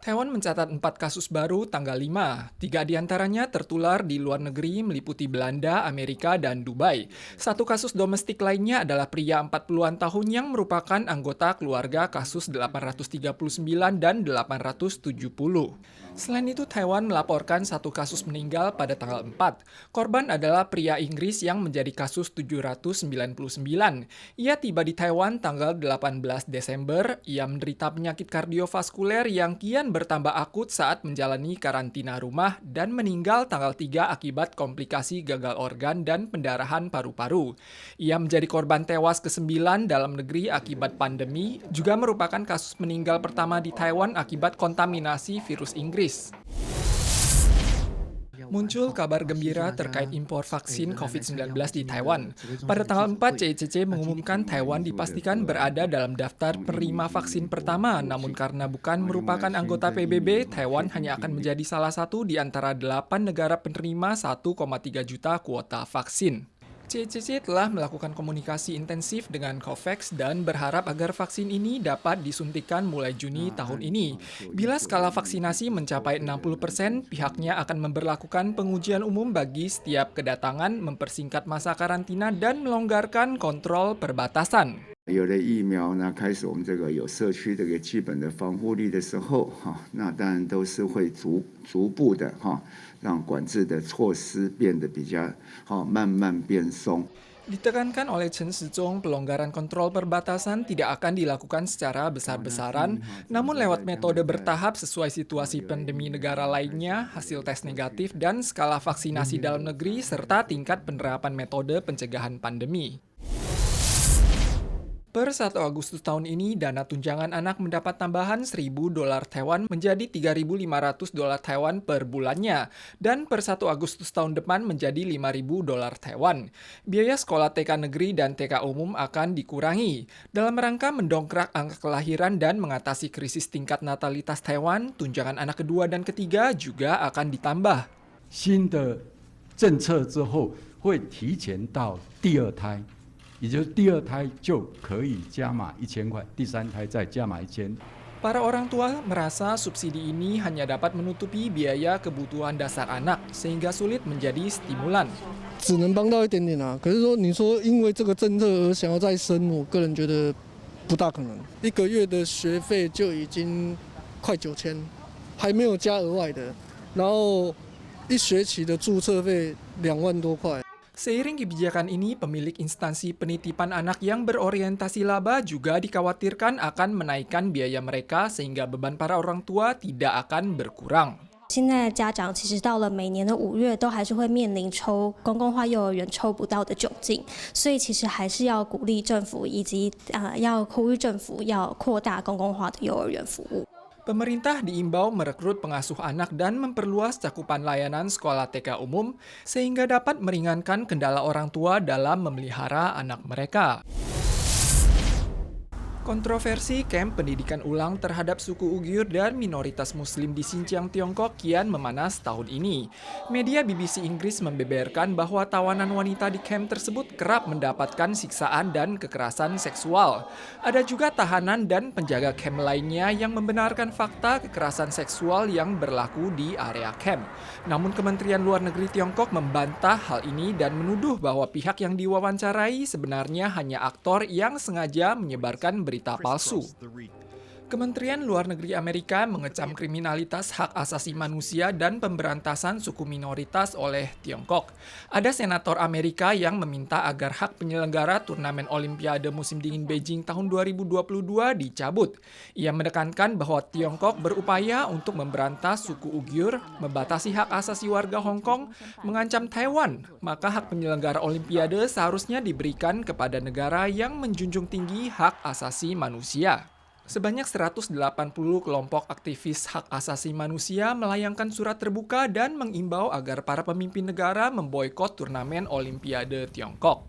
Taiwan mencatat 4 kasus baru tanggal 5. 3 diantaranya tertular di luar negeri meliputi Belanda, Amerika, dan Dubai. Satu kasus domestik lainnya adalah pria 40-an tahun yang merupakan anggota keluarga kasus 839 dan 870. Selain itu, Taiwan melaporkan satu kasus meninggal pada tanggal 4. Korban adalah pria Inggris yang menjadi kasus 799. Ia tiba di Taiwan tanggal 18 Desember. Ia menderita penyakit kardiovaskuler yang kian bertambah akut saat menjalani karantina rumah dan meninggal tanggal 3 akibat komplikasi gagal organ dan pendarahan paru-paru. Ia menjadi korban tewas ke-9 dalam negeri akibat pandemi, juga merupakan kasus meninggal pertama di Taiwan akibat kontaminasi virus Inggris. Muncul kabar gembira terkait impor vaksin COVID-19 di Taiwan. Pada tanggal 4, CICC mengumumkan Taiwan dipastikan berada dalam daftar penerima vaksin pertama, namun karena bukan merupakan anggota PBB, Taiwan hanya akan menjadi salah satu di antara 8 negara penerima 1,3 juta kuota vaksin. CICC telah melakukan komunikasi intensif dengan COVAX dan berharap agar vaksin ini dapat disuntikan mulai Juni tahun ini. Bila skala vaksinasi mencapai 60%, pihaknya akan memberlakukan pengujian umum bagi setiap kedatangan, mempersingkat masa karantina, dan melonggarkan kontrol perbatasan. 有了疫苗呢，开始我们这个有社区这个基本的防护力的时候，那当然都是会逐步的让管制的措施变得比较慢慢变松。 Ditekankan oleh Chen Shizong, pelonggaran kontrol perbatasan tidak akan dilakukan secara besar-besaran, namun lewat metode bertahap sesuai situasi pandemi negara lainnya, hasil tes negatif, dan skala vaksinasi dalam negeri, serta tingkat penerapan metode pencegahan pandemi. Per 1 Agustus tahun ini, dana tunjangan anak mendapat tambahan $1.000 Taiwan menjadi $3.500 Taiwan per bulannya, dan per 1 Agustus tahun depan menjadi $5.000 Taiwan. Biaya sekolah TK negeri dan TK umum akan dikurangi. Dalam rangka mendongkrak angka kelahiran dan mengatasi krisis tingkat natalitas Taiwan, tunjangan anak kedua dan ketiga juga akan ditambah. 新的政策之后会提前到第二胎。 也就是第二胎就可以加码1000块，第三胎再加码1000。 Para orang tua merasa subsidi ini hanya dapat menutupi biaya kebutuhan dasar anak, sehingga sulit menjadi stimulan. 只能帮到一点点啊，可是说你说因为这个政策而想要再生，我个人觉得不大可能。1个月的学费就已经快9000，还没有加额外的，然后1学期的注册费2万多块。 Seiring kebijakan ini, pemilik instansi penitipan anak yang berorientasi laba juga dikhawatirkan akan menaikkan biaya mereka sehingga beban para orang tua tidak akan berkurang. 现在家长其实到了每年的5月都还是会面临抽公共化幼儿园抽不到的窘境，所以其实还是要鼓励政府以及要呼吁政府要扩大公共化的幼儿园服务。 Pemerintah diimbau merekrut pengasuh anak dan memperluas cakupan layanan sekolah TK umum sehingga dapat meringankan kendala orang tua dalam memelihara anak mereka. Kontroversi kamp pendidikan ulang terhadap suku Uighur dan minoritas Muslim di Xinjiang, Tiongkok kian memanas tahun ini. Media BBC Inggris membeberkan bahwa tawanan wanita di kamp tersebut kerap mendapatkan siksaan dan kekerasan seksual. Ada juga tahanan dan penjaga kamp lainnya yang membenarkan fakta kekerasan seksual yang berlaku di area kamp. Namun Kementerian Luar Negeri Tiongkok membantah hal ini dan menuduh bahwa pihak yang diwawancarai sebenarnya hanya aktor yang sengaja menyebarkan berita palsu. Kementerian Luar Negeri Amerika mengecam kriminalitas hak asasi manusia dan pemberantasan suku minoritas oleh Tiongkok. Ada senator Amerika yang meminta agar hak penyelenggara turnamen Olimpiade musim dingin Beijing tahun 2022 dicabut. Ia menekankan bahwa Tiongkok berupaya untuk memberantas suku Uighur, membatasi hak asasi warga Hong Kong, mengancam Taiwan, maka hak penyelenggara Olimpiade seharusnya diberikan kepada negara yang menjunjung tinggi hak asasi manusia. Sebanyak 180 kelompok aktivis hak asasi manusia melayangkan surat terbuka dan mengimbau agar para pemimpin negara memboikot turnamen Olimpiade Tiongkok.